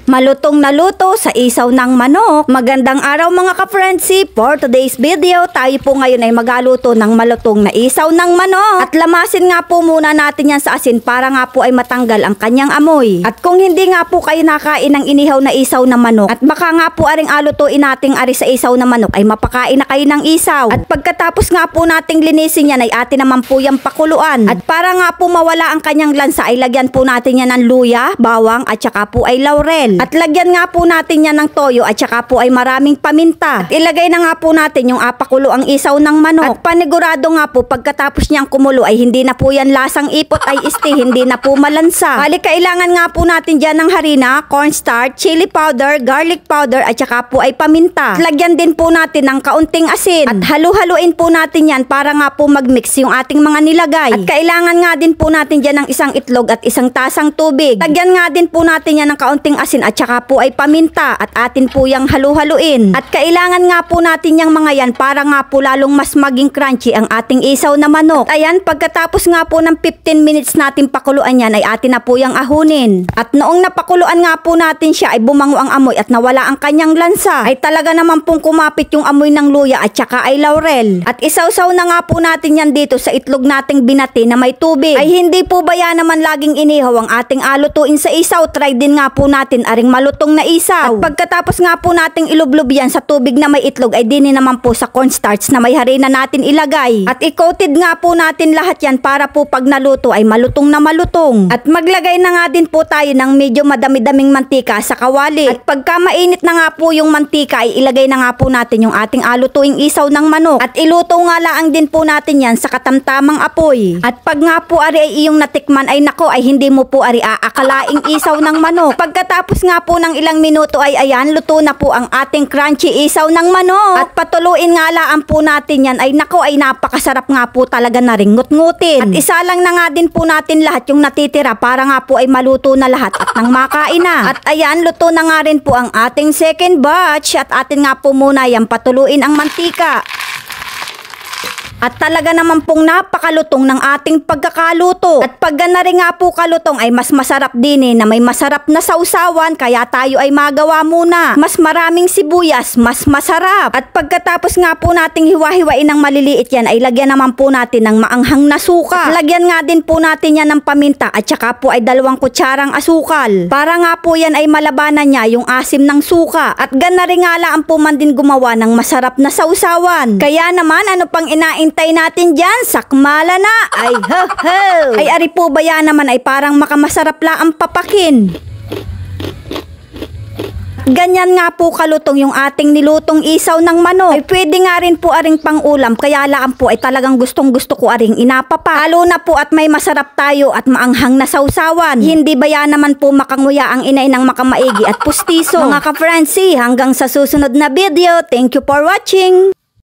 Malutong na luto sa isaw ng manok. Magandang araw mga ka-friendship. For today's video, tayo po ngayon ay magaluto ng malutong na isaw ng manok. At lamasin nga po muna natin yan sa asin para nga po ay matanggal ang kanyang amoy. At kung hindi nga po kayo nakain ng inihaw na isaw na manok, at baka nga po aring alutuin nating ari sa isaw na manok, ay mapakain na kayo ng isaw. At pagkatapos nga po nating linisin yan, ay atin naman po yung pakuluan. At para nga po mawala ang kanyang lansa, ay lagyan po natin yan ng luya, bawang, at saka po ay laurel. At lagyan nga po natin yan ng toyo at saka po ay maraming paminta. At ilagay na nga po natin yung apakulo ang isaw ng manok. At panigurado nga po pagkatapos niyang kumulo ay hindi na po yan lasang ipot ay hindi na po malansa. Bali kailangan nga po natin dyan ng harina, cornstarch, chili powder, garlic powder at saka po ay paminta. At lagyan din po natin ng kaunting asin. At halu-haluin po natin yan para nga po magmix yung ating mga nilagay. At kailangan nga din po natin dyan ng isang itlog at isang tasang tubig. Lagyan nga din po natin yan ng kaunting asin at saka po ay paminta at atin po yung halu-haluin. At kailangan nga po natin yung mga yan para nga po lalong mas maging crunchy ang ating isaw na manok. At ayan, pagkatapos nga po ng 15 minutes natin pakuluan yan ay atin na po yung ahunin. At noong napakuluan nga po natin siya ay bumango ang amoy at nawala ang kanyang lansa. Ay talaga naman pong kumapit yung amoy ng luya at saka ay laurel. At isawsaw na nga po natin yan dito sa itlog nating binati na may tubig. Ay hindi po ba yan naman laging inihaw ang ating alutuin sa isaw? Try din nga po natin aring malutong na isaw. At pagkatapos nga po nating ilublob yan sa tubig na may itlog ay dinin naman po sa cornstarch na may harina natin ilagay. At i-coated nga po natin lahat yan para po pag naluto ay malutong na malutong. At maglagay na nga din po tayo ng medyo madami-daming mantika sa kawali. At pagka mainit na nga po yung mantika ay ilagay na nga po natin yung ating alutuing isaw ng manok. At iluto nga laang din po natin yan sa katamtamang apoy. At pag nga po ari ay iyong natikman ay nako ay hindi mo po ari aakalaing isaw ng manok. Pagkatapos nga po ng ilang minuto ay ayan, luto na po ang ating crunchy isaw ng manok. At patuluin nga laan po natin yan ay nako ay napakasarap nga po talaga na ring ngut-ngutin. At isa lang na nga din po natin lahat yung natitira para nga po ay maluto na lahat at nang makain na. At ayan, luto na nga rin po ang ating second batch at atin nga po muna yan patuluin ang mantika. At talaga naman pong napakalutong ng ating pagkakaluto. At pag na rin nga po kalutong ay mas masarap din na may masarap na sausawan kaya tayo ay magawa muna. Mas maraming sibuyas, mas masarap. At pagkatapos nga po nating hiwa-hiwain ng maliliit yan ay lagyan naman po natin ng maanghang na suka. At lagyan nga din po natin yan ng paminta at saka po ay 2 kutsarang asukal. Para nga po yan ay malabanan niya yung asim ng suka. At gana rin nga laan po man din gumawa ng masarap na sausawan. Kaya naman ano pang inaintay natin dyan? Sakmala na! Ay ho ho! Ay ari po ba yan naman ay parang makamasarap la ang papakin. Ganyan nga po kalutong yung ating nilutong isaw ng manok. Ay pwede nga rin po aring pang-ulam kaya laan po ay talagang gustong-gusto ko aring inapapa. Lalo na po at may masarap tayo at maanghang na sausawan. Hindi ba yan naman po makanguya ang inay ng makamaigi at pustiso? Mga ka-friendsi, hanggang sa susunod na video. Thank you for watching!